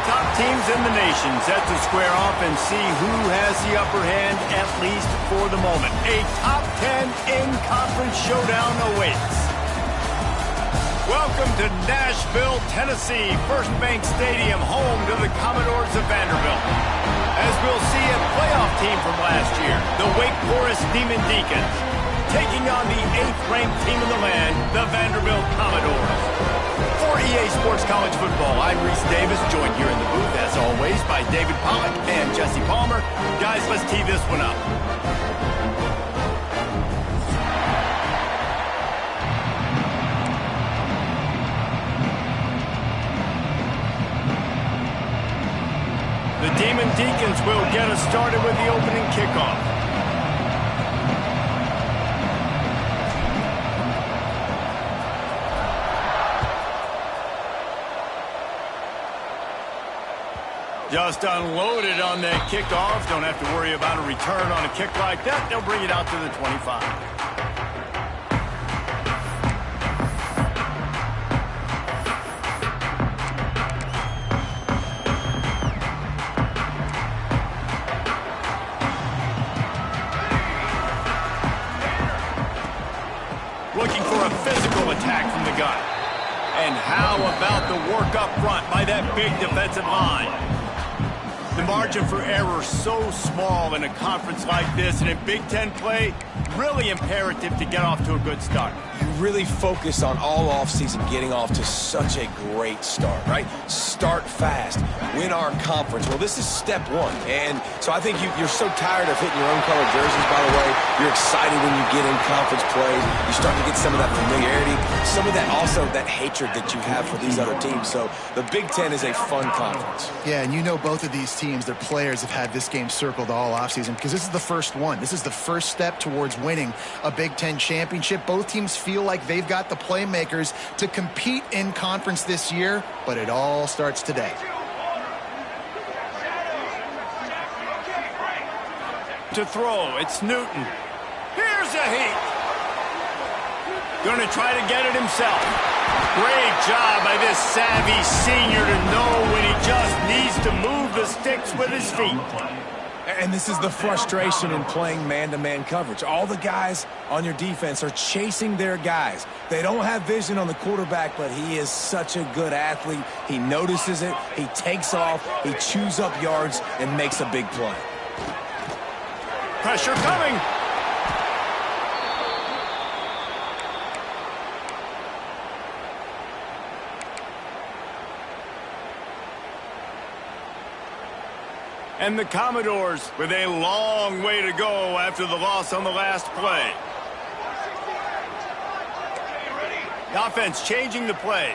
the top teams in the nation set to square off and see who has the upper hand, at least for the moment. A top 10 in-conference showdown awaits. Welcome to Nashville, Tennessee, First Bank Stadium, home to the Commodores of Vanderbilt. As we'll see a playoff team from last year, the Wake Forest Demon Deacons, taking on the 8th-ranked team in the land, the Vanderbilt Commodores. For EA Sports College Football, I'm Reese Davis, joined here in the booth, as always, by David Pollack and Jesse Palmer. Guys, let's tee this one up. The Demon Deacons will get us started with the opening kickoff. Just unloaded on that kickoff. Don't have to worry about a return on a kick like that. They'll bring it out to the 25. Looking for a physical attack from the gun. And how about the work up front by that big defensive line? The margin for error so small in a conference like this, and in Big Ten play, really imperative to get off to a good start. You really focus on all offseason getting off to such a great start, right? Start fast, win our conference. Well, this is step one, and so I think you're so tired of hitting your own color jerseys, by the way. You're excited when you get in conference play. You start to get some of that familiarity, some of that also that hatred that you have for these other teams. So the Big Ten is a fun conference. Yeah, and you know both of these teams, their players have had this game circled all offseason because this is the first one. This is the first step towards winning a Big Ten championship. Both teams feel like they've got the playmakers to compete in conference this year, but it all starts today. To throw, it's Newton. Here's a heat. Going to try to get it himself. Great job by this savvy senior to know when he just needs to move the sticks with his feet. And this is the frustration in playing man-to-man coverage. All the guys on your defense are chasing their guys. They don't have vision on the quarterback, but he is such a good athlete. He notices it, he takes off, he chews up yards, and makes a big play. Pressure coming. And the Commodores with a long way to go after the loss on the last play. The offense changing the play.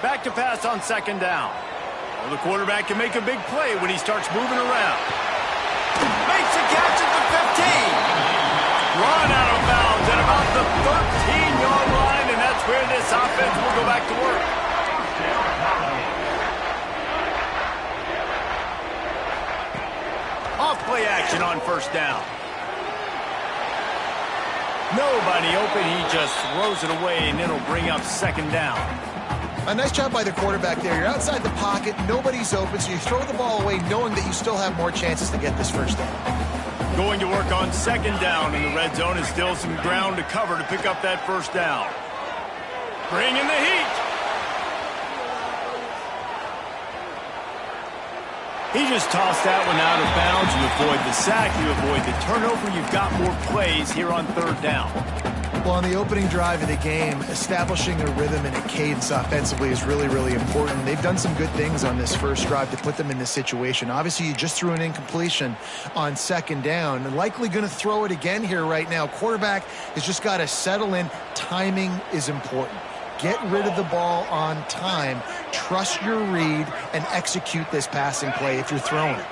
Back to pass on second down. Well, the quarterback can make a big play when he starts moving around. Makes a catch at the 15. Run out of bounds at about the 13-yard line, and that's where this offense will go back to work. Off play action on first down. Nobody open, he just throws it away, and it'll bring up second down. A nice job by the quarterback there. You're outside the pocket, nobody's open, so you throw the ball away knowing that you still have more chances to get this first down. Going to work on second down in the red zone is still some ground to cover to pick up that first down. Bring in the heat. He just tossed that one out of bounds. You avoid the sack, you avoid the turnover. You've got more plays here on third down. Well, on the opening drive of the game, establishing a rhythm and a cadence offensively is really, really important. They've done some good things on this first drive to put them in this situation. Obviously, you just threw an incompletion on second down. And likely going to throw it again here right now. Quarterback has just got to settle in. Timing is important. Get rid of the ball on time. Trust your read and execute this passing play if you're throwing it.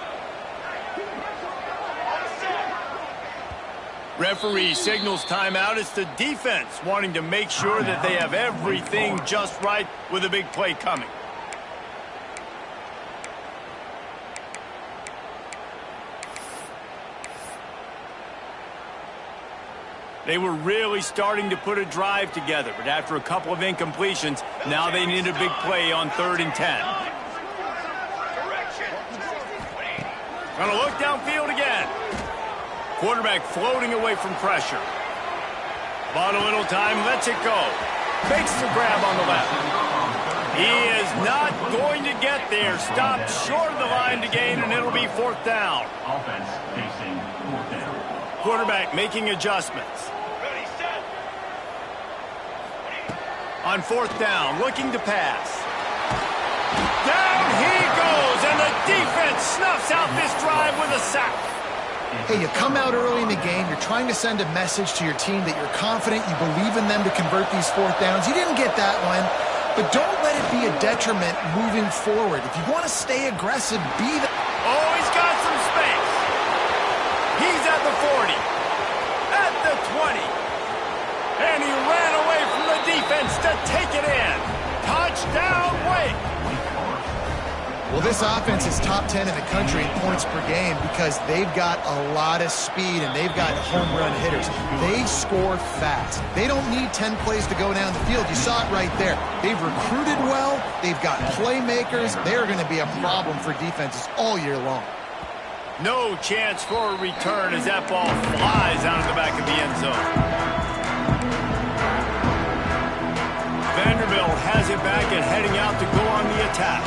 Referee signals timeout. It's the defense wanting to make sure that they have everything just right with a big play coming. They were really starting to put a drive together, but after a couple of incompletions, now they need a big play on 3rd and 10. Gonna look downfield again. Quarterback floating away from pressure. Bought a little time, lets it go. Makes the grab on the left. He is not going to get there. Stopped short of the line to gain, and it'll be 4th down. Offense facing 4th down. Quarterback making adjustments. On 4th down, looking to pass. Down he goes, and the defense snuffs out this drive with a sack. Hey, you come out early in the game, you're trying to send a message to your team that you're confident, you believe in them to convert these 4th downs. You didn't get that one, but don't let it be a detriment moving forward. If you want to stay aggressive, be the... Oh, he's got some space. He's at the 40, at the 20, and he ran away from the defense to take it in. Touchdown, Wake. Well, this offense is top 10 in the country in points per game because they've got a lot of speed and they've got home run hitters. They score fast. They don't need 10 plays to go down the field. You saw it right there. They've recruited well. They've got playmakers. They're going to be a problem for defenses all year long. No chance for a return as that ball flies out of the back of the end zone. Vanderbilt has it back and heading out to go on the attack.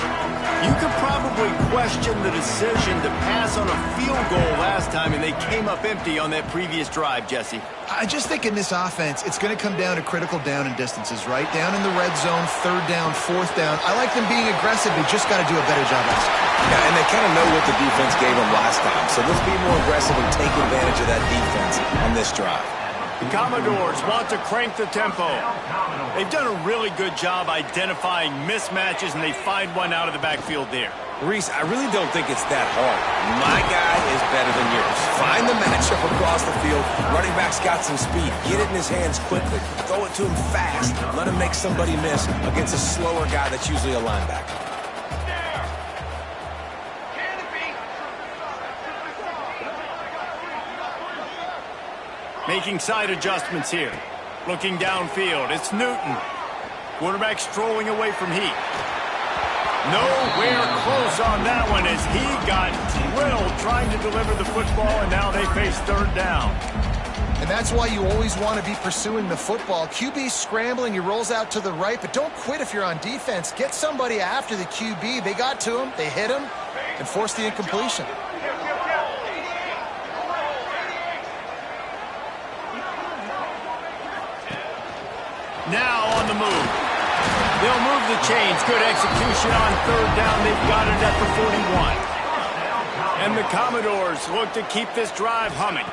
You could probably question the decision to pass on a field goal last time, and they came up empty on that previous drive, Jesse. I just think in this offense, it's going to come down to critical down and distances, right? Down in the red zone, 3rd down, 4th down. I like them being aggressive. They just got to do a better job executing. Yeah, and they kind of know what the defense gave them last time. So let's be more aggressive and take advantage of that defense on this drive. The Commodores want to crank the tempo. They've done a really good job identifying mismatches, and they find one out of the backfield there. Reese, I really don't think it's that hard. My guy is better than yours. Find the matchup across the field. Running back's got some speed. Get it in his hands quickly. Throw it to him fast. Let him make somebody miss against a slower guy that's usually a linebacker. Making side adjustments here. Looking downfield. It's Newton. Quarterback strolling away from Heat. Nowhere close on that one as he got drilled trying to deliver the football, and now they face 3rd down. And that's why you always want to be pursuing the football. QB scrambling, he rolls out to the right, but don't quit if you're on defense. Get somebody after the QB. They got to him, they hit him, and forced the incompletion. Now on the move. They'll move the chains. Good execution on 3rd down. They've got it at the 41. And the Commodores look to keep this drive humming.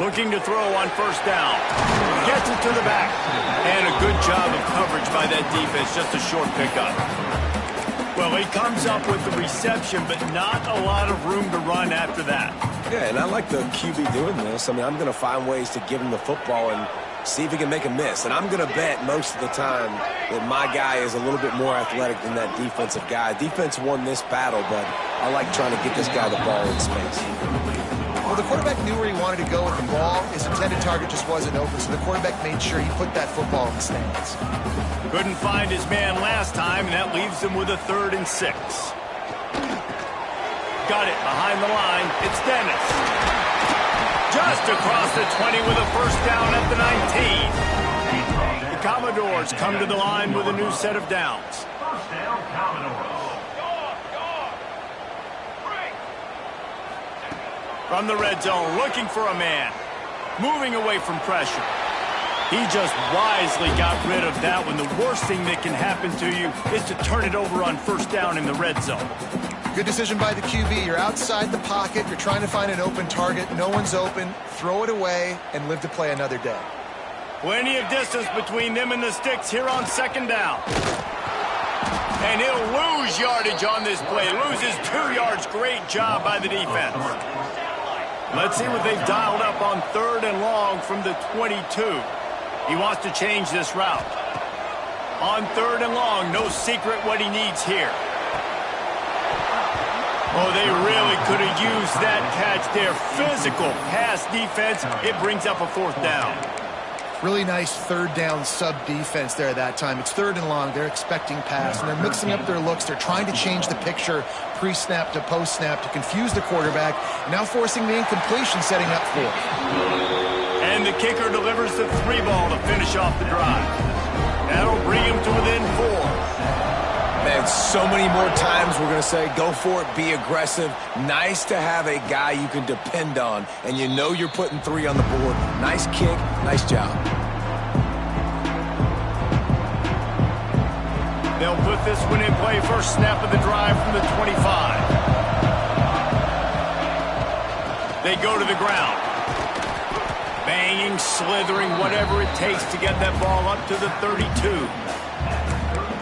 Looking to throw on 1st down. Gets it to the back. And a good job of coverage by that defense. Just a short pickup. Well, he comes up with the reception, but not a lot of room to run after that. Yeah, and I like the QB doing this. I mean, I'm going to find ways to give him the football and see if he can make a miss. And I'm going to bet most of the time that my guy is a little bit more athletic than that defensive guy. Defense won this battle, but I like trying to get this guy the ball in space. Well, the quarterback knew where he wanted to go with the ball. His intended target just wasn't open, so the quarterback made sure he put that football in the stands. Couldn't find his man last time, and that leaves him with a 3rd and 6. Got it behind the line. It's Dennis. Just across the 20 with a 1st down at the 19. The Commodores come to the line with a new set of downs. 1st down, Commodores. From the red zone, looking for a man. Moving away from pressure. He just wisely got rid of that one. The worst thing that can happen to you is to turn it over on 1st down in the red zone. Good decision by the QB. You're outside the pocket. You're trying to find an open target. No one's open. Throw it away and live to play another day. Plenty of distance between them and the sticks here on 2nd down. And he'll lose yardage on this play. Loses 2 yards. Great job by the defense. Let's see what they've dialed up on 3rd and long from the 22. He wants to change this route. On 3rd and long, no secret what he needs here. Oh, they really could have used that catch there. Physical pass defense. It brings up a 4th down. Really nice 3rd down sub-defense there that time. It's 3rd and long. They're expecting pass, and they're mixing up their looks. They're trying to change the picture pre-snap to post-snap to confuse the quarterback, and now forcing the incompletion, setting up 4th. And the kicker delivers the 3 ball to finish off the drive. That'll bring him to within 4. Man, so many more times we're going to say, go for it, be aggressive. Nice to have a guy you can depend on, and you know you're putting 3 on the board. Nice kick, nice job. They'll put this one in play. First snap of the drive from the 25. They go to the ground. Banging, slithering, whatever it takes to get that ball up to the 32.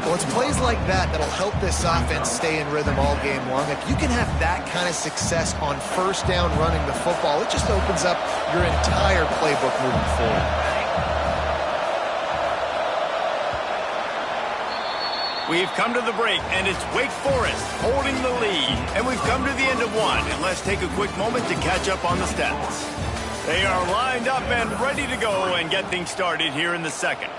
Well, it's plays like that that'll help this offense stay in rhythm all game long. If you can have that kind of success on 1st down running the football, it just opens up your entire playbook moving forward. We've come to the break, and it's Wake Forest holding the lead. And we've come to the end of 1, and let's take a quick moment to catch up on the stats. They are lined up and ready to go and get things started here in the 2nd.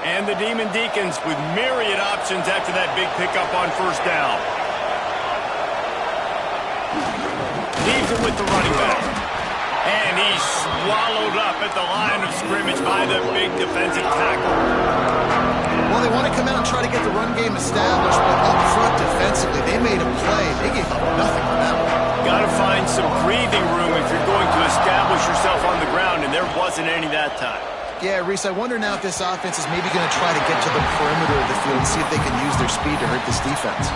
And the Demon Deacons with myriad options after that big pickup on 1st down. Leaves him with the running back. And he's swallowed up at the line of scrimmage by the big defensive tackle. Well, they want to come out and try to get the run game established, but up front defensively, they made a play. They gave up nothing on that one. Got to find some breathing room if you're going to establish yourself on the ground, and there wasn't any that time. Yeah, Reese, I wonder now if this offense is maybe going to try to get to the perimeter of the field and see if they can use their speed to hurt this defense.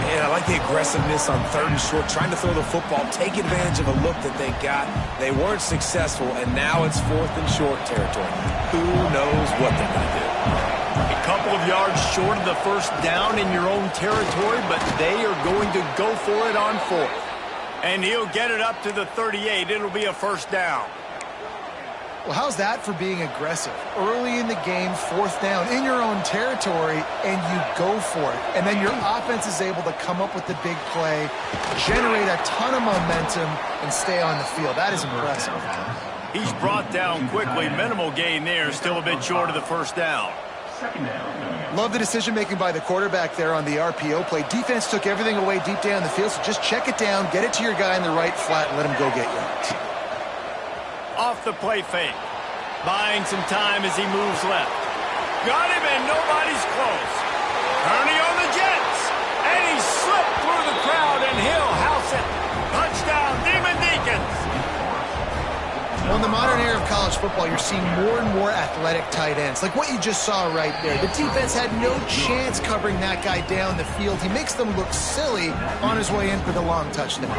Man, I like the aggressiveness on 3rd and short, trying to throw the football, take advantage of a look that they got. They weren't successful, and now it's 4th and short territory. Who knows what they're going to do? A couple of yards short of the 1st down in your own territory, but they are going to go for it on 4th. And he'll get it up to the 38. It'll be a 1st down. Well, how's that for being aggressive? Early in the game, 4th down in your own territory, and you go for it. And then your offense is able to come up with the big play, generate a ton of momentum, and stay on the field. That is impressive. He's brought down quickly. Minimal gain there, still a bit short of the 1st down. Love the decision-making by the quarterback there on the RPO play. Defense took everything away deep down the field, so just check it down, get it to your guy in the right flat, and let him go get yards. Off the play fake. Buying some time as he moves left. Got him, and nobody's close. Ernie on the Jets. And he slipped through the crowd, and he'll house it. Touchdown, Demon Deacons. Well, in the modern era of college football, you're seeing more and more athletic tight ends, like what you just saw right there. The defense had no chance covering that guy down the field. He makes them look silly on his way in for the long touchdown.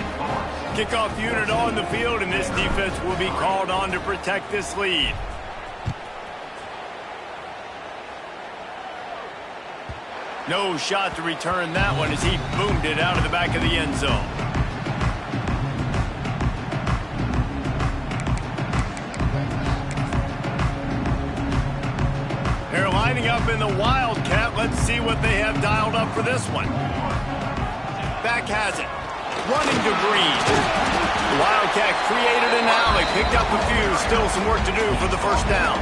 Kickoff unit on the field, and this defense will be called on to protect this lead. No shot to return that one as he boomed it out of the back of the end zone. They're lining up in the Wildcat. Let's see what they have dialed up for this one. Back has it. Running to Green. The Wildcat created an alley, picked up a few. Still some work to do for the 1st down.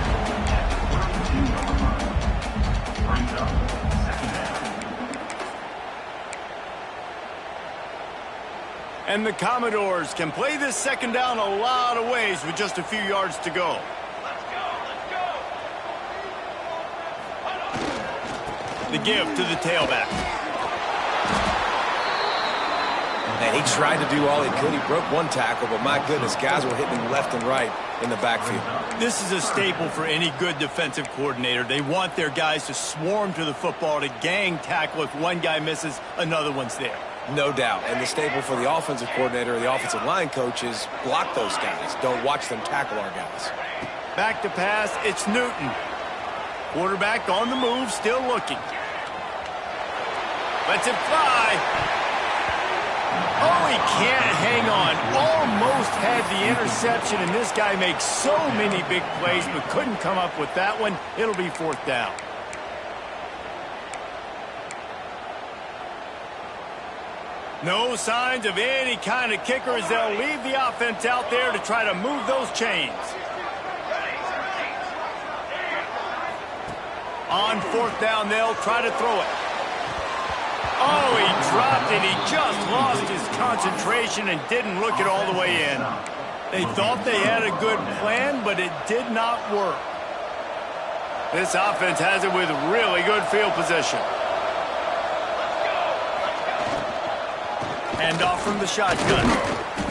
And the Commodores can play this 2nd down a lot of ways with just a few yards to go. The give to the tailback. And he tried to do all he could. He broke one tackle, but my goodness, guys were hitting him left and right in the backfield. This is a staple for any good defensive coordinator. They want their guys to swarm to the football, to gang tackle. If one guy misses, another one's there. No doubt. And the staple for the offensive coordinator or the offensive line coach is block those guys. Don't watch them tackle our guys. Back to pass, it's Newton. Quarterback on the move, still looking. Lets it fly. Oh, he can't hang on. Almost had the interception, and this guy makes so many big plays, but couldn't come up with that one. It'll be 4th down. No signs of any kind of kickers. They'll leave the offense out there to try to move those chains. On 4th down, they'll try to throw it. Oh, he dropped it. He just lost his concentration and didn't look it all the way in. They thought they had a good plan, but it did not work. This offense has it with really good field position. Hand off from the shotgun.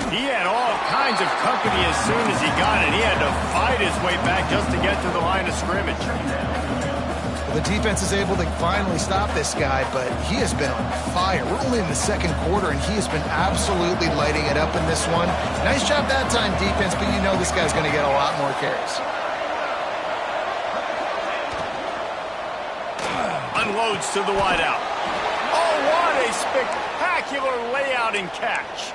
He had all kinds of company as soon as he got it. He had to fight his way back just to get to the line of scrimmage. The defense is able to finally stop this guy, but he has been on fire. We're only in the 2nd quarter, and he has been absolutely lighting it up in this one. Nice job that time, defense, but you know this guy's going to get a lot more carries. Unloads to the wideout. Oh, what a spectacular layout and catch.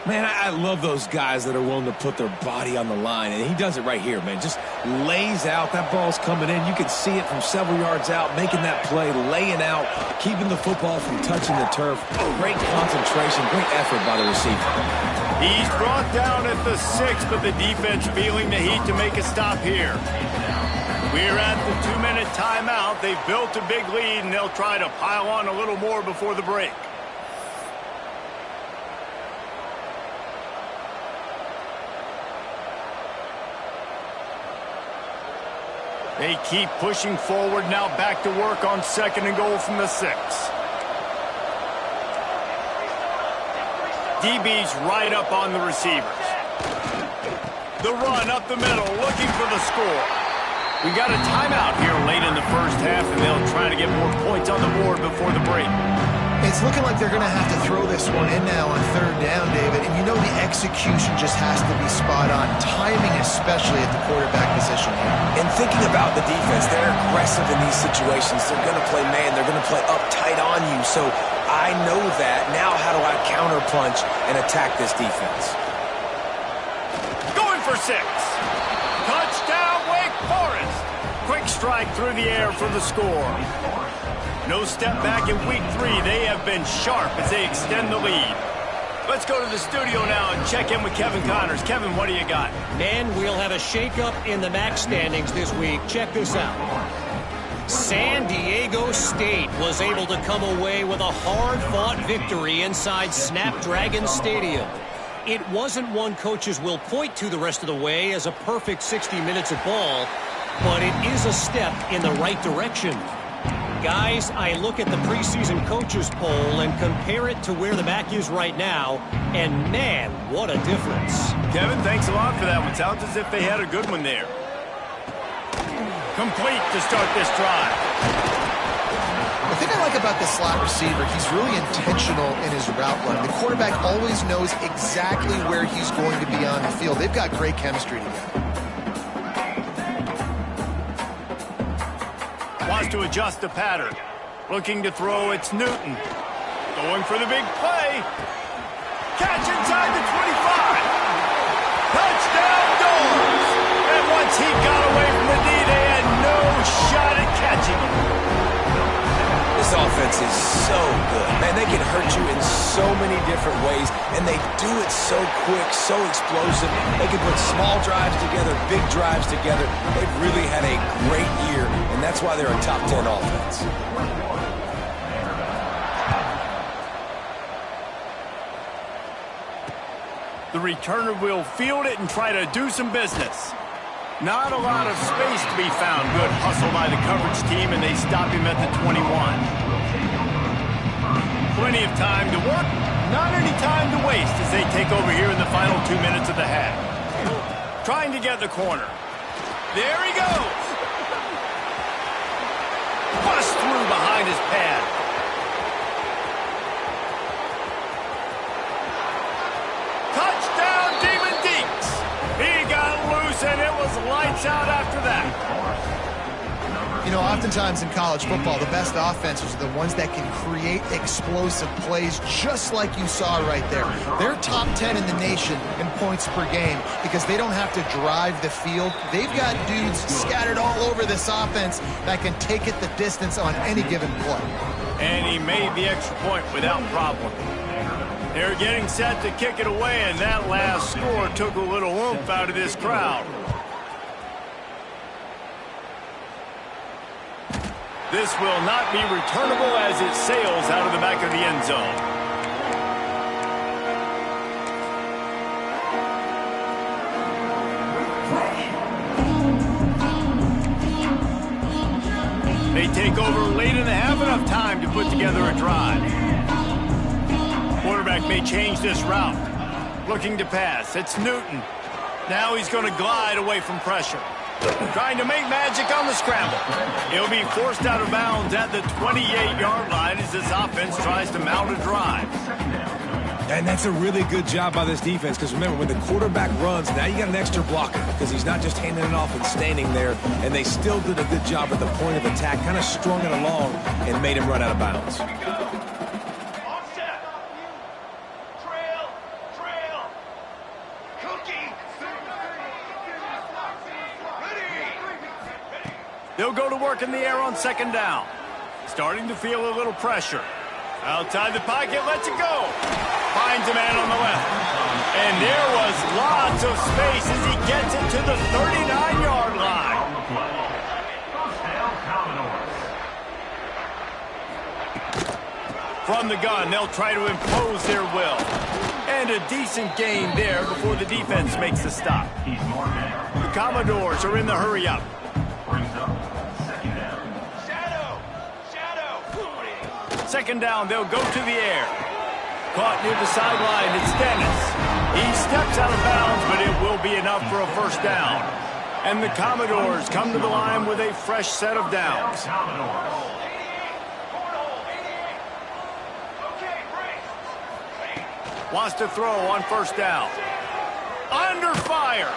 Man, I love those guys that are willing to put their body on the line, and he does it right here, man. Just lays out. That ball's coming in. You can see it from several yards out, making that play, laying out, keeping the football from touching the turf. Great concentration, great effort by the receiver. He's brought down at the 6, but the defense feeling the heat to make a stop here. We're at the 2-minute timeout. They've built a big lead, and they'll try to pile on a little more before the break. They keep pushing forward, now back to work on 2nd and goal from the 6. DB's right up on the receivers. The run up the middle, looking for the score. We got a timeout here late in the 1st half, and they'll try to get more points on the board before the break. It's looking like they're going to have to throw this one in now on 3rd down, David. And you know the execution just has to be spot on. Timing, especially at the quarterback position here. And thinking about the defense, they're aggressive in these situations. They're going to play man. They're going to play up tight on you. So I know that. Now how do I counterpunch and attack this defense? Going for 6. Touchdown, Wake Forest. Quick strike through the air for the score. No step back in week 3. They have been sharp as they extend the lead. Let's go to the studio now and check in with Kevin Connors. Kevin, what do you got? And we'll have a shakeup in the MAC standings this week. Check this out. San Diego State was able to come away with a hard-fought victory inside Snapdragon Stadium. It wasn't one coaches will point to the rest of the way as a perfect 60 minutes of ball, but it is a step in the right direction. Guys, I look at the preseason coaches poll and compare it to where the MAC is right now, and man, what a difference. Kevin, thanks a lot for that one. Sounds as if they had a good one there. Complete to start this drive. The thing I like about this slot receiver, he's really intentional in his route run. The quarterback always knows exactly where he's going to be on the field. They've got great chemistry together. Wants to adjust the pattern. Looking to throw, it's Newton. Going for the big play. Catch inside the 25. Touchdown Dogs! And once he got away from the D, they had no shot at catching him. This offense is so good. Man, they can hurt you in so many different ways, and they do it so quick, so explosive. They can put small drives together, big drives together. They've really had a great year, and that's why they're a top 10 offense. The returner will field it and try to do some business. Not a lot of space to be found. Good hustle by the coverage team, and they stop him at the 21. Plenty of time to work, not any time to waste as they take over here in the final 2 minutes of the half. Trying to get the corner. There he goes. Bust through behind his pad. Touchdown, Demon Deeks. He got loose, and it was lights out after that. You know, oftentimes in college football, the best offenses are the ones that can create explosive plays just like you saw right there. They're top 10 in the nation in points per game because they don't have to drive the field. They've got dudes scattered all over this offense that can take it the distance on any given play. And he made the extra point without problem. They're getting set to kick it away, and that last score took a little oomph out of this crowd. This will not be returnable as it sails out of the back of the end zone. They take over late and have enough time to put together a drive. Quarterback may change this route. Looking to pass. It's Newton. Now he's going to glide away from pressure. Trying to make magic on the scramble. He'll be forced out of bounds at the 28-yard line as this offense tries to mount a drive. And that's a really good job by this defense because remember, when the quarterback runs, now you got an extra blocker because he's not just handing it off and standing there, and they still did a good job at the point of attack, kind of strung it along and made him run out of bounds. They'll go to work in the air on second down. Starting to feel a little pressure. Outside the pocket, lets it go. Finds a man on the left. And there was lots of space as he gets it to the 39-yard line. From the gun, they'll try to impose their will. And a decent gain there before the defense makes the stop. The Commodores are in the hurry-up. Second down, they'll go to the air. Caught near the sideline, it's Dennis. He steps out of bounds, but it will be enough for a first down. And the Commodores come to the line with a fresh set of downs. Wants to throw on first down. Under fire.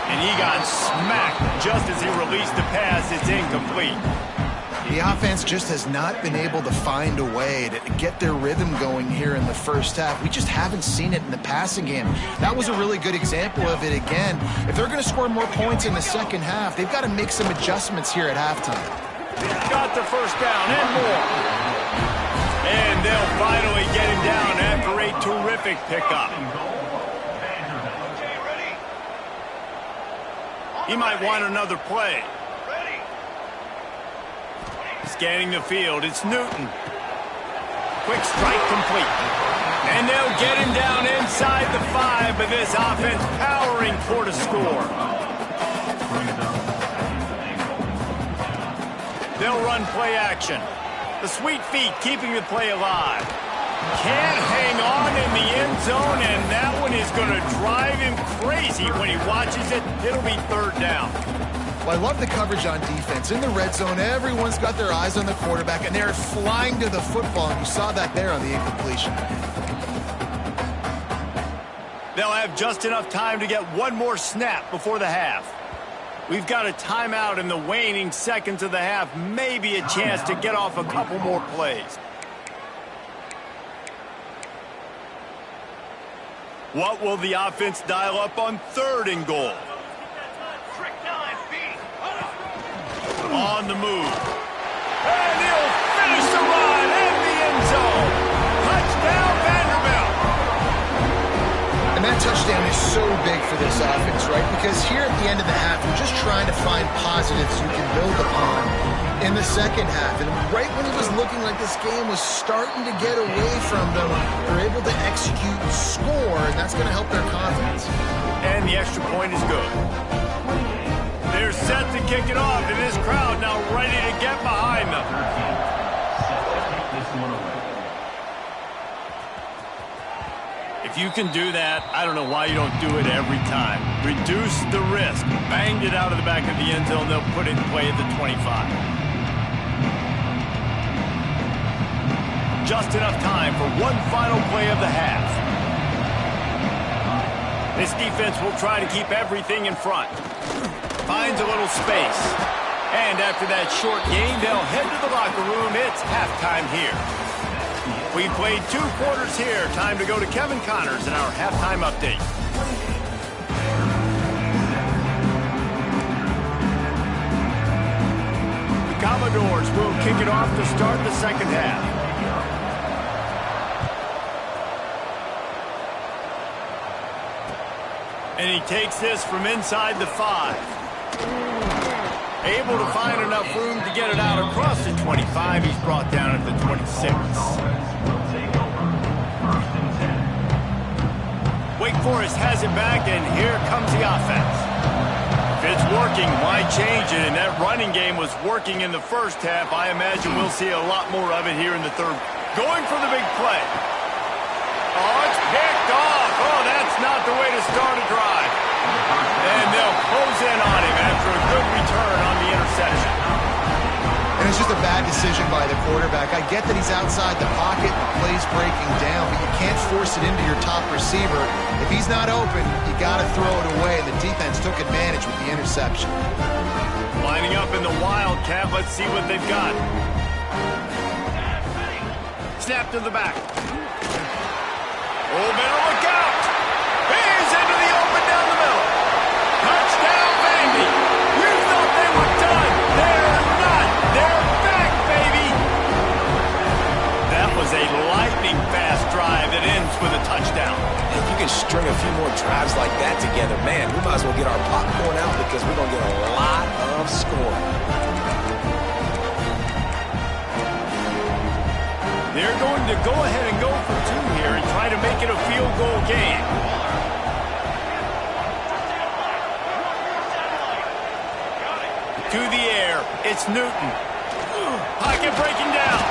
And he got smacked just as he released the pass. It's incomplete. The offense just has not been able to find a way to get their rhythm going here in the first half. We just haven't seen it in the passing game. That was a really good example of it again. If they're going to score more points in the second half, they've got to make some adjustments here at halftime. Got the first down and more. And they'll finally get him down after a terrific pickup. He might want another play. Scanning the field, it's Newton. Quick strike complete. And they'll get him down inside the 5, but this offense powering for the score. They'll run play action. The sweet feet keeping the play alive. Can't hang on in the end zone, and that one is going to drive him crazy when he watches it. It'll be third down. Well, I love the coverage on defense. In the red zone, everyone's got their eyes on the quarterback, and they're flying to the football, and you saw that there on the incompletion. They'll have just enough time to get one more snap before the half. We've got a timeout in the waning seconds of the half, maybe a chance to get off a couple more plays. What will the offense dial up on third and goal? On the move. And he'll finish the run in the end zone. Touchdown, Vanderbilt. And that touchdown is so big for this offense, right? Because here at the end of the half, you're just trying to find positives you can build upon in the second half. And right when it was looking like this game was starting to get away from them, they're able to execute and score, and that's going to help their confidence. And the extra point is good. They're set to kick it off, and this crowd now ready to get behind them. If you can do that, I don't know why you don't do it every time. Reduce the risk. Banged it out of the back of the end zone. They'll put it in play at the 25. Just enough time for one final play of the half. This defense will try to keep everything in front. Finds a little space. And after that short game, they'll head to the locker room. It's halftime here. We played 2 quarters here. Time to go to Kevin Connors in our halftime update. The Commodores will kick it off to start the second half. And he takes this from inside the 5. Able to find enough room to get it out across the 25. He's brought down at the 26. Wake Forest has it back, and here comes the offense. If it's working, why change it? And that running game was working in the first half. I imagine we'll see a lot more of it here in the third. Going for the big play. Oh, it's picked off. Oh, that's not the way to start a drive. And they'll close in on him after a good return on the interception. And it's just a bad decision by the quarterback. I get that he's outside the pocket and the play's breaking down, but you can't force it into your top receiver. If he's not open, you got to throw it away, and the defense took advantage with the interception. Lining up in the Wildcat. Let's see what they've got. Snap to the back. Oh, better look out. He's into the open down the middle. Touchdown, Vandy. You thought they were done. They're not. They're back, baby. That was a lightning-fast drive that ends with a touchdown. If you can string a few more drives like that together, man, we might as well get our popcorn out because we're going to get a lot of scoring. They're going to go ahead and go for 2 here and try to make it a field goal game. To the air, it's Newton. Pocket breaking down.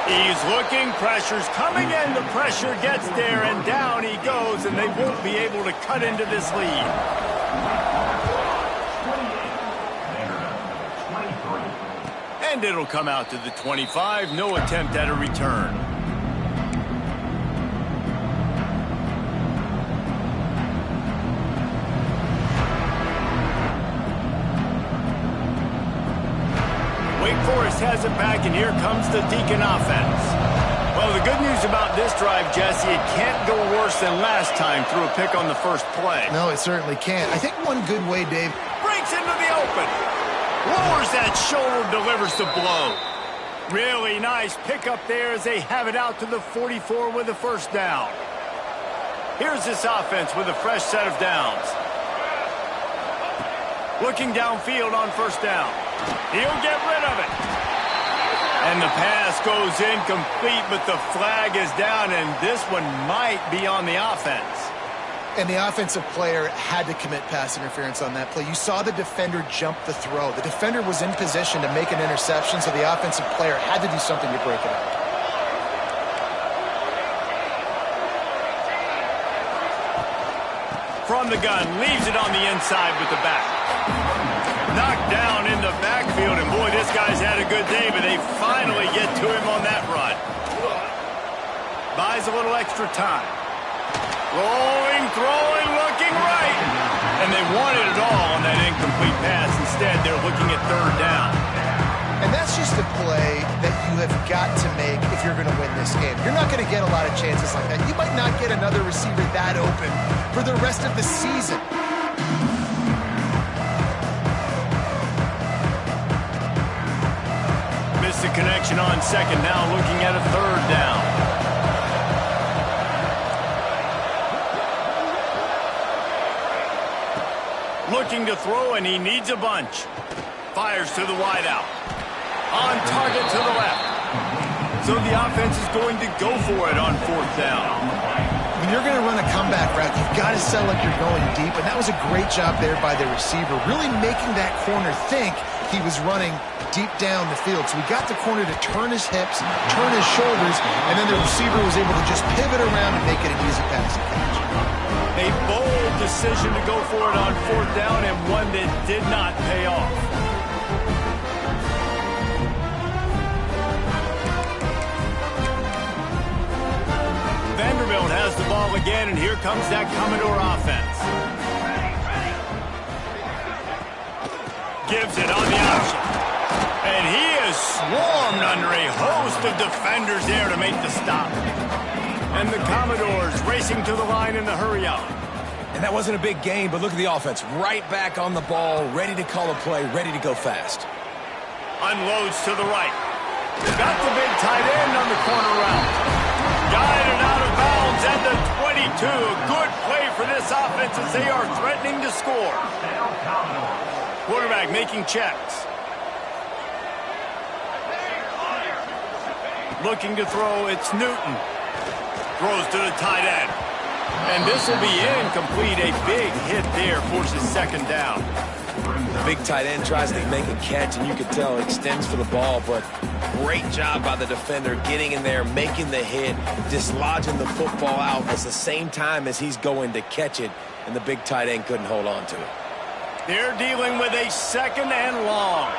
He's looking, pressure's coming in, the pressure gets there, and down he goes, and they won't be able to cut into this lead. And it'll come out to the 25, no attempt at a return. Wake Forest has it back, and here comes the Deacon offense. Well, the good news about this drive, Jesse, it can't go worse than last time through a pick on the first play. No, it certainly can't. I think one good way, Dave. Breaks into the open. Lowers that shoulder, delivers the blow. Really nice pickup there as they have it out to the 44 with a first down. Here's this offense with a fresh set of downs. Looking downfield on first down. He'll get rid of it. And the pass goes incomplete, but the flag is down, and this one might be on the offense. And the offensive player had to commit pass interference on that play. You saw the defender jump the throw. The defender was in position to make an interception, so the offensive player had to do something to break it up. From the gun, leaves it on the inside with the back. Knocked down in the backfield, and boy, this guy's had a good day, but they finally get to him on that run. Buys a little extra time. Rolling, throwing, looking right. And they wanted it all on that incomplete pass. Instead, they're looking at third down. And that's just a play that you have got to make if you're going to win this game. You're not going to get a lot of chances like that. You might not get another receiver that open for the rest of the season. Missed the connection on second, now looking at a third down. Looking to throw, and he needs a bunch. Fires to the wideout. On target to the left. So the offense is going to go for it on fourth down. When you're going to run a comeback route, you've got to sell like you're going deep, and that was a great job there by the receiver, really making that corner think he was running deep down the field. So he got the corner to turn his hips, turn his shoulders, and then the receiver was able to just pivot around and make it an easy pass and catch. A bold decision to go for it on fourth down, and one that did not pay off. Vanderbilt has the ball again, and here comes that Commodore offense. Gives it on the option. And he is swarmed under a host of defenders there to make the stop. And the Commodores racing to the line in the hurry-up. And that wasn't a big game, but look at the offense. Right back on the ball, ready to call a play, ready to go fast. Unloads to the right. Got the big tight end on the corner route. Guided out of bounds at the 22. A good play for this offense as they are threatening to score. Quarterback making checks. Looking to throw, it's Newton. Throws to the tight end. And this will be incomplete. A big hit there, forces second down. The big tight end tries to make a catch, and you can tell it extends for the ball, but great job by the defender getting in there, making the hit, dislodging the football out at the same time as he's going to catch it, and the big tight end couldn't hold on to it. They're dealing with a second and long.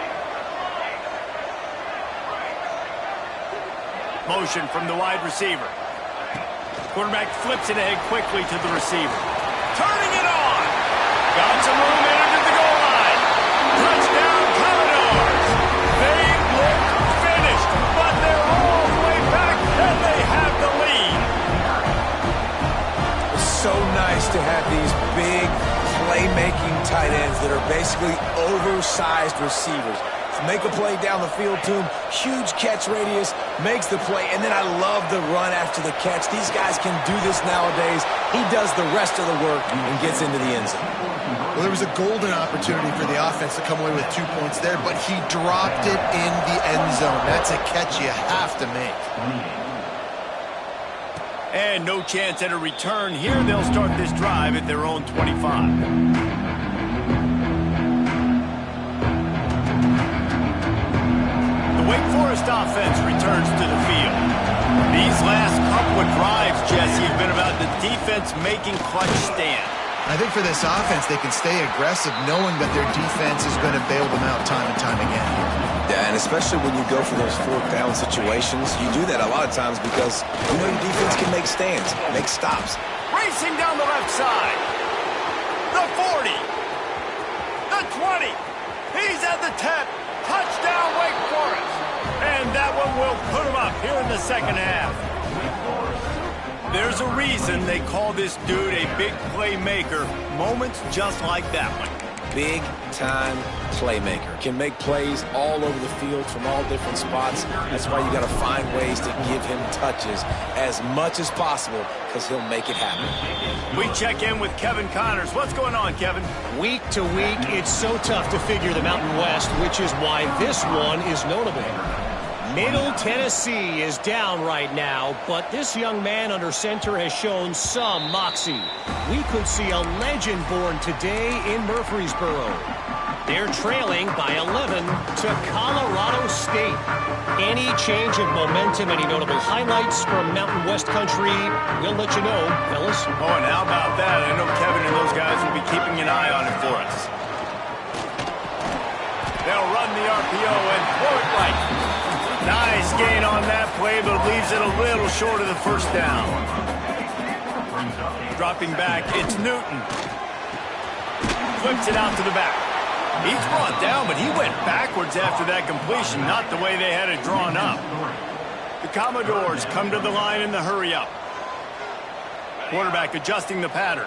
Motion from the wide receiver. Quarterback flips it ahead quickly to the receiver. Turning it on. Got some room into the goal line. Touchdown Commodores. They look finished, but they're all the way back, and they have the lead. It's so nice to have these big playmaking tight ends that are basically oversized receivers. Make a play down the field to him, huge catch radius, makes the play, and then I love the run after the catch. These guys can do this nowadays. He does the rest of the work and gets into the end zone. Well, there was a golden opportunity for the offense to come away with 2 points there, but he dropped it in the end zone. That's a catch you have to make. And no chance at a return here. They'll start this drive at their own 25. Wake Forest offense returns to the field. These last couple of drives, Jesse, have been about the defense making clutch stand. I think for this offense, they can stay aggressive knowing that their defense is going to bail them out time and time again. Yeah, and especially when you go for those fourth down situations, you do that a lot of times because you know your defense can make stands, make stops. Racing down the left side. The 40. The 20. He's at the 10. Touchdown, Wake Forest. And that one will put him up here in the second half. There's a reason they call this dude a big playmaker. Moments just like that one. Big-time playmaker. Can make plays all over the field from all different spots. That's why you got to find ways to give him touches as much as possible because he'll make it happen. We check in with Kevin Connors. What's going on, Kevin? Week to week, it's so tough to figure the Mountain West, which is why this one is notable. Middle Tennessee is down right now, but this young man under center has shown some moxie. We could see a legend born today in Murfreesboro. They're trailing by 11 to Colorado State. Any change of momentum, any notable highlights from Mountain West country, we'll let you know, fellas. Oh, and how about that? I know Kevin and those guys will be keeping an eye on it for us. They'll run the RPO and throw it right. Nice gain on that play, but leaves it a little short of the first down. Dropping back, it's Newton. Flips it out to the back. He's brought down, but he went backwards after that completion, not the way they had it drawn up. The Commodores come to the line in the hurry-up. Quarterback adjusting the pattern.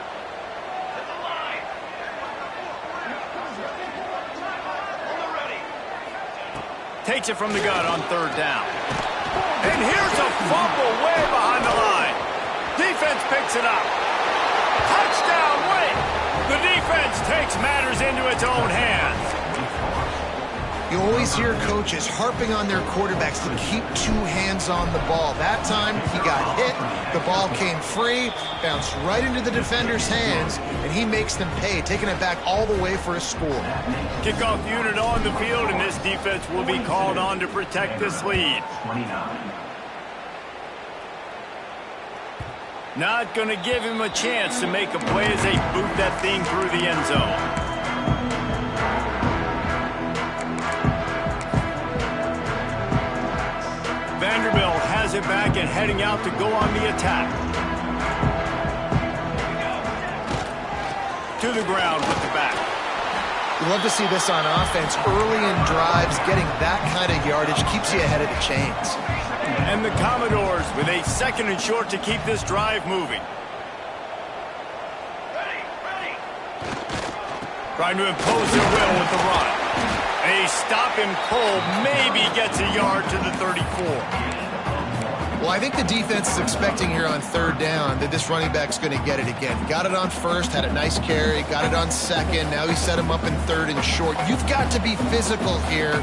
Takes it from the gun on third down. And here's a fumble way behind the line. Defense picks it up. Touchdown, Wake! The defense takes matters into its own hands. You always hear coaches harping on their quarterbacks to keep 2 hands on the ball. That time, he got hit, the ball came free, bounced right into the defender's hands, and he makes them pay, taking it back all the way for a score. Kickoff unit on the field, and this defense will be called on to protect this lead. Not going to give him a chance to make a play as they boot that thing through the end zone. Vanderbilt has it back and heading out to go on the attack. To the ground with the back. You love to see this on offense. Early in drives, getting that kind of yardage keeps you ahead of the chains. And the Commodores with a 2nd and short to keep this drive moving. Trying to impose their will with the run. A stop him cold, maybe gets a yard to the 34. Well, I think the defense is expecting here on 3rd down that this running back's going to get it again. Got it on 1st, had a nice carry, got it on 2nd. Now he set him up in 3rd and short. You've got to be physical here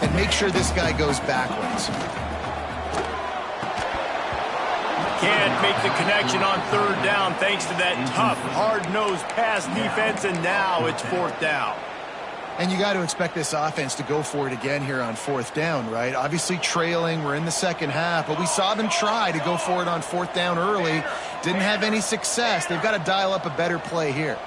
and make sure this guy goes backwards. Can't make the connection on 3rd down thanks to that tough, hard-nosed pass defense, and now it's 4th down. And you got to expect this offense to go for it again here on 4th down, right? Obviously trailing, we're in the 2nd half, but we saw them try to go for it on 4th down early. Didn't have any success. They've got to dial up a better play here.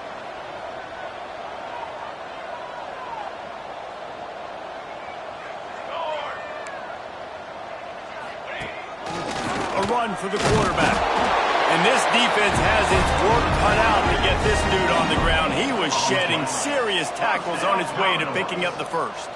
A run for the quarterback. And this defense has its work cut out to get this dude on the ground. He was shedding serious tackles on his way to picking up the 1st.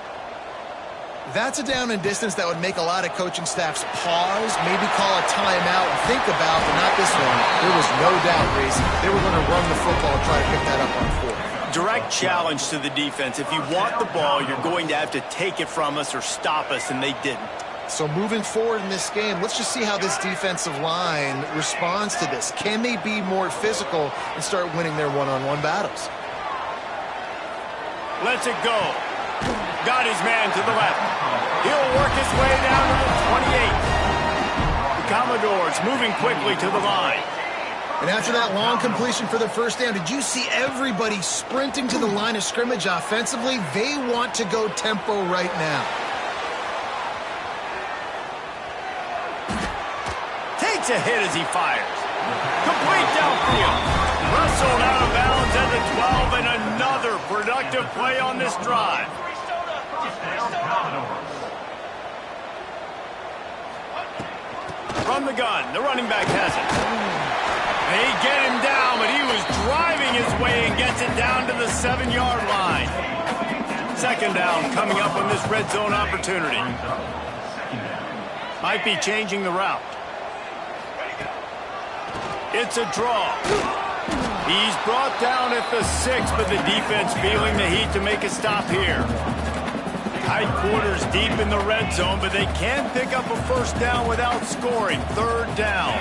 That's a down and distance that would make a lot of coaching staffs pause, maybe call a timeout and think about, but not this one. There was no doubt, Reese, they were going to run the football and try to pick that up on 4th. Direct challenge to the defense. If you want the ball, you're going to have to take it from us or stop us, and they didn't. So moving forward in this game, let's just see how this defensive line responds to this. Can they be more physical and start winning their one-on-one battles? Lets it go. Got his man to the left. He'll work his way down to the 28. The Commodores moving quickly to the line. And after that long completion for the 1st down, did you see everybody sprinting to the line of scrimmage offensively? They want to go tempo right now. Takes a hit as he fires. Complete downfield. Wrestled out of bounds at the 12, and another productive play on this drive. From the gun, the running back has it. They get him down, but he was driving his way and gets it down to the 7-yard line. 2nd down coming up on this red zone opportunity. Might be changing the route. It's a draw. He's brought down at the 6, but the defense feeling the heat to make a stop here. Tight quarters deep in the red zone, but they can pick up a 1st down without scoring. 3rd down.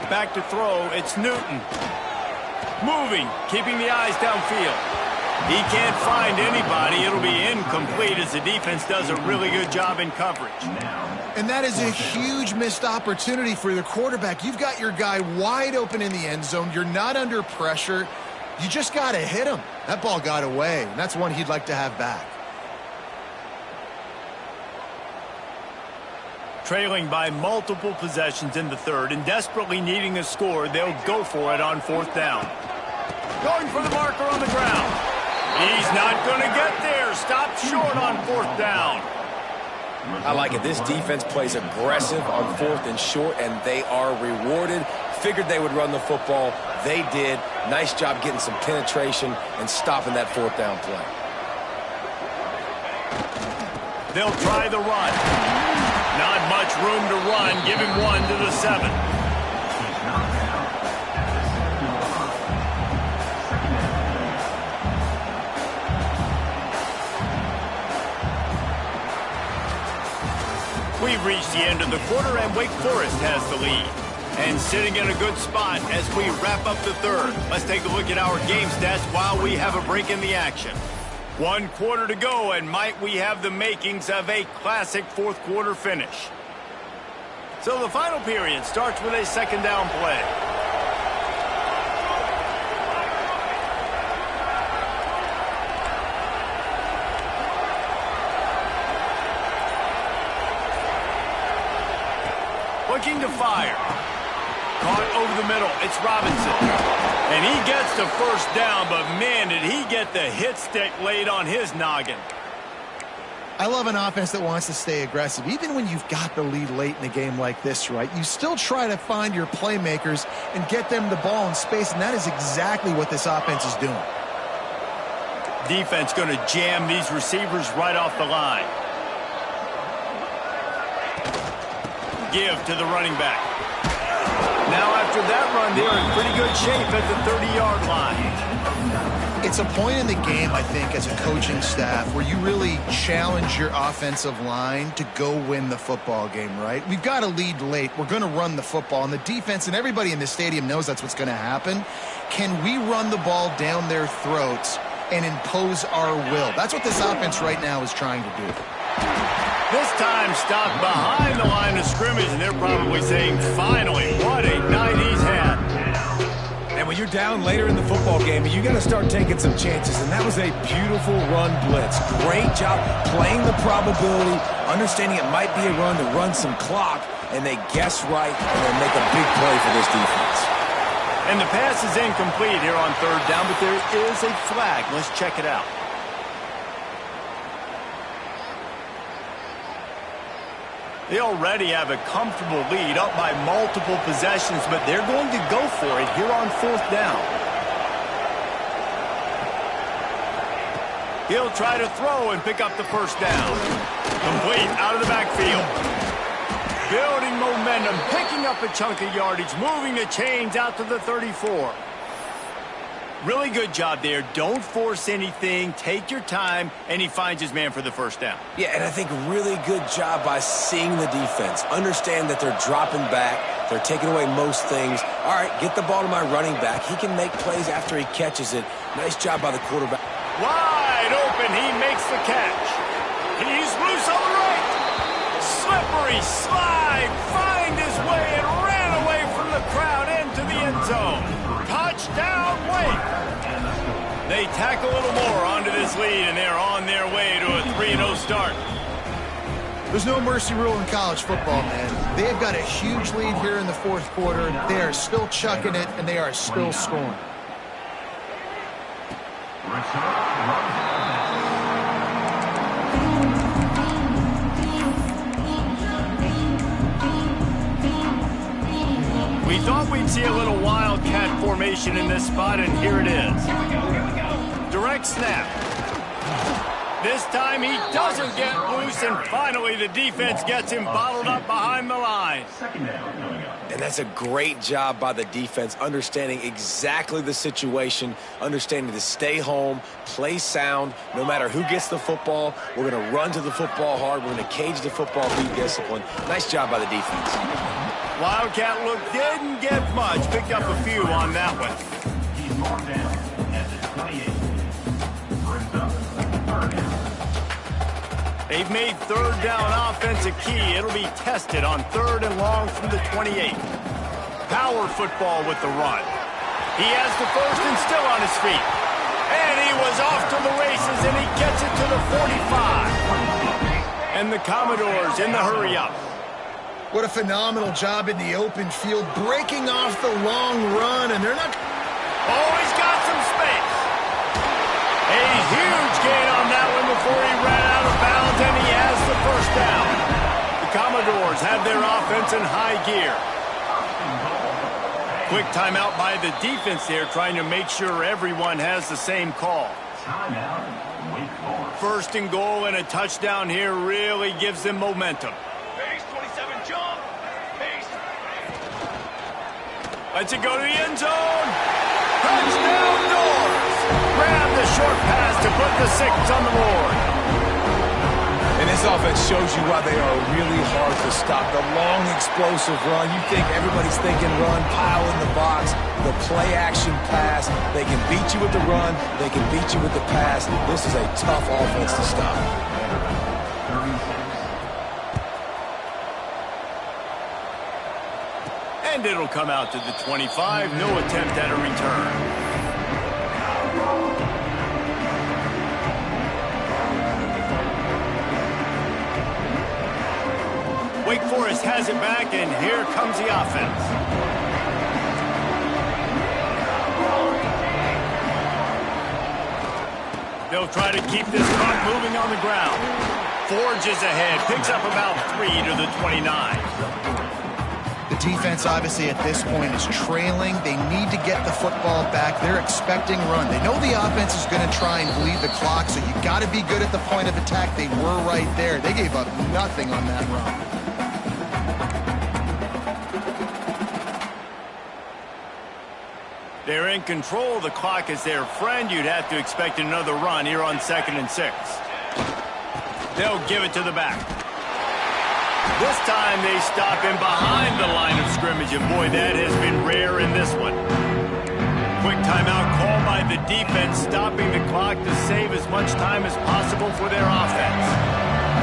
Back to throw, it's Newton. Moving, keeping the eyes downfield. He can't find anybody. It'll be incomplete as the defense does a really good job in coverage. And that is a huge missed opportunity for the quarterback. You've got your guy wide open in the end zone. You're not under pressure. You just got to hit him. That ball got away, and that's one he'd like to have back. Trailing by multiple possessions in the 3rd and desperately needing a score, they'll go for it on 4th down. Going for the marker on the ground. He's not going to get there. Stopped short on 4th down. I like it. This defense plays aggressive on 4th and short, and they are rewarded. Figured they would run the football. They did. Nice job getting some penetration and stopping that 4th down play. They'll try the run. Not much room to run. Give him 1 to the 7. We've reached the end of the quarter, and Wake Forest has the lead. And sitting in a good spot as we wrap up the 3rd. Let's take a look at our game stats while we have a break in the action. 1 quarter to go, and might we have the makings of a classic 4th quarter finish. So the final period starts with a 2nd down play. Looking to fire. Caught over the middle. It's Robinson. And he gets the 1st down, but man, did he get the hit stick laid on his noggin. I love an offense that wants to stay aggressive. Even when you've got the lead late in a game like this, right, you still try to find your playmakers and get them the ball in space, and that is exactly what this offense is doing. Defense going to jam these receivers right off the line. Give to the running back. Now after that run, they're in pretty good shape at the 30-yard line. It's a point in the game, I think, as a coaching staff where you really challenge your offensive line to go win the football game, right? We've got to lead late. We're going to run the football. And the defense and everybody in the stadium knows that's what's going to happen. Can we run the ball down their throats and impose our will? That's what this offense right now is trying to do. This time stopped behind the line of scrimmage, and they're probably saying, finally, what a night he's had. And when you're down later in the football game, you got to start taking some chances, and that was a beautiful run blitz. Great job playing the probability, understanding it might be a run to run some clock, and they guess right, and they make a big play for this defense. And the pass is incomplete here on third down, but there is a flag. Let's check it out. They already have a comfortable lead, up by multiple possessions, but they're going to go for it here on fourth down. He'll try to throw and pick up the first down. Complete out of the backfield. Building momentum, picking up a chunk of yardage, moving the chains out to the 34. Really good job there. Don't force anything. Take your time, and he finds his man for the first down. Yeah, and I think really good job by seeing the defense. Understand that they're dropping back. They're taking away most things. All right, get the ball to my running back. He can make plays after he catches it. Nice job by the quarterback. Wide open. He makes the catch. He's loose on the right. Slippery slide. Find his way and ran away from the crowd into the end zone. Touchdown, Wake. They tack a little more onto this lead, and they're on their way to a 3-0 start. There's no mercy rule in college football, man. They've got a huge lead here in the fourth quarter. They are still chucking it, and they are still scoring. We thought we'd see a little wildcat formation in this spot, and here it is. Direct snap. This time he doesn't get loose, and finally the defense gets him bottled up behind the line. And that's a great job by the defense, understanding exactly the situation, understanding to stay home, play sound, no matter who gets the football. We're going to run to the football hard. We're going to cage the football, be disciplined. Nice job by the defense. Wildcat look didn't get much. Picked up a few on that one. He's marked down at the 28. Brings up third down. They've made third down offense a key. It'll be tested on third and long from the 28. Power football with the run. He has the first and still on his feet. And he was off to the races, and he gets it to the 45. And the Commodores in the hurry-up. What a phenomenal job in the open field, breaking off the long run, and they're not... Oh, he's got some space. A huge gain on that one before he ran out of bounds, and he has the first down. The Commodores have their offense in high gear. Quick timeout by the defense there, trying to make sure everyone has the same call. Timeout, Wake Forest. First and goal and a touchdown here really gives them momentum. Lets it go to the end zone. Touchdown, Doors. Grab the short pass to put the 6 on the board. And this offense shows you why they are really hard to stop. The long, explosive run. You think everybody's thinking run, pile in the box. The play-action pass. They can beat you with the run. They can beat you with the pass. This is a tough offense to stop. And it'll come out to the 25. No attempt at a return. Wake Forest has it back, and here comes the offense. They'll try to keep this clock moving on the ground. Forges ahead, picks up about 3 to the 29. The defense, obviously, at this point is trailing. They need to get the football back. They're expecting run. They know the offense is going to try and bleed the clock, so you got to be good at the point of attack. They were right there. They gave up nothing on that run. They're in control of the clock as their friend. You'd have to expect another run here on 2nd and 6. They'll give it to the back. This time they stop him behind the line of scrimmage, and boy, that has been rare in this one. Quick timeout call by the defense, stopping the clock to save as much time as possible for their offense.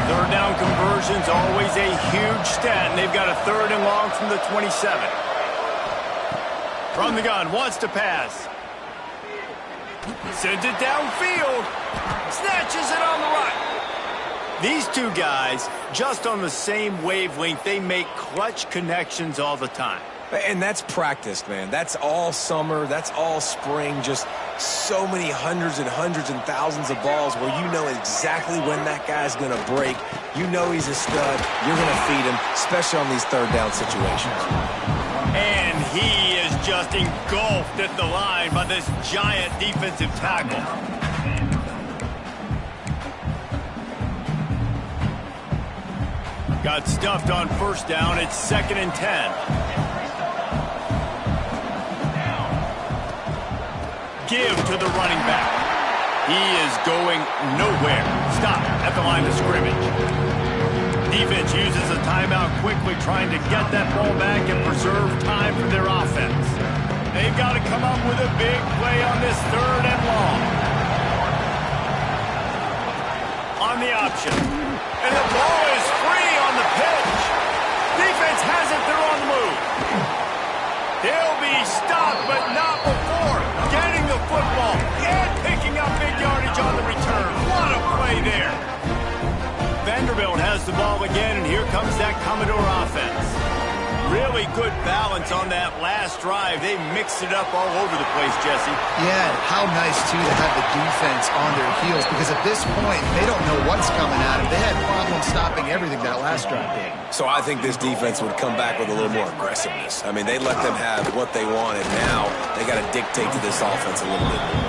3rd down conversion's always a huge stat, and they've got a 3rd and long from the 27. From the gun, wants to pass. Sends it downfield. Snatches it on the run. These two guys, just on the same wavelength, they make clutch connections all the time. And that's practiced, man. That's all summer. That's all spring. Just so many hundreds and thousands of balls where you know exactly when that guy's going to break. You know he's a stud. You're going to feed him, especially on these 3rd down situations. And he is just engulfed at the line by this giant defensive tackle. Got stuffed on 1st down. It's 2nd and 10. Give to the running back. He is going nowhere. Stop at the line of scrimmage. Defense uses a timeout quickly, trying to get that ball back and preserve time for their offense. They've got to come up with a big play on this 3rd and long. On the option. And the ball is free on the pitch. Defense has it. They're on the move. They'll be stopped, but not before getting the football and picking up big yardage on the return. What a play there. Vanderbilt has the ball again, and here comes that Commodore offense. Really good balance on that last drive. They mixed it up all over the place, Jesse. Yeah, how nice, too, to have the defense on their heels, because at this point, they don't know what's coming at them. They had problems stopping everything that last drive did. So I think this defense would come back with a little more aggressiveness. I mean, they let them have what they wanted. Now they got to dictate to this offense a little bit more.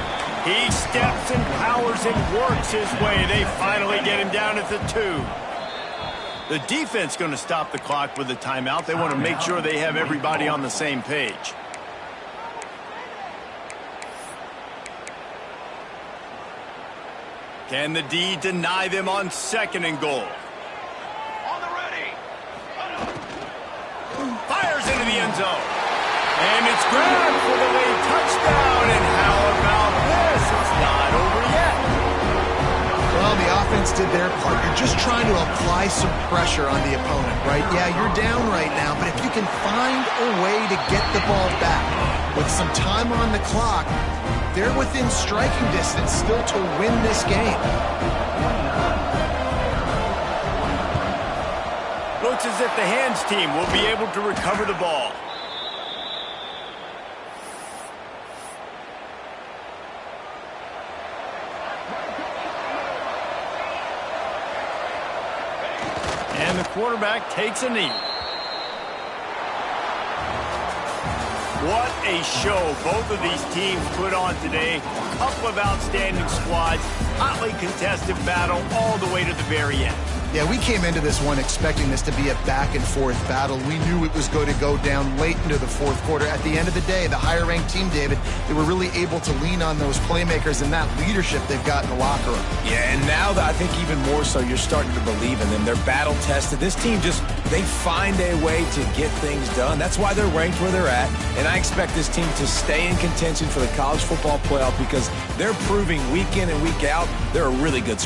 He steps and powers and works his way. They finally get him down at the 2. The defense going to stop the clock with a timeout. They want to make sure they have everybody on the same page. Can the D deny them on 2nd and goal? On the ready. Fires into the end zone. And it's grabbed for the late touchdown. And how about this? It's not over yet. Well, the offense did their part. You're just trying to apply some pressure on the opponent, right? Yeah, you're down right now, but if you can find a way to get the ball back with some time on the clock, they're within striking distance still to win this game. Looks as if the hands team will be able to recover the ball. And the quarterback takes a knee. What a show both of these teams put on today. A couple of outstanding squads, hotly contested battle all the way to the very end. Yeah, we came into this one expecting this to be a back-and-forth battle. We knew it was going to go down late into the 4th quarter. At the end of the day, the higher-ranked team, David, they were really able to lean on those playmakers and that leadership they've got in the locker room. Yeah, and now I think even more so, you're starting to believe in them. They're battle-tested. This team they find a way to get things done. That's why they're ranked where they're at. And I expect this team to stay in contention for the college football playoff because they're proving week in and week out they're a really good squad.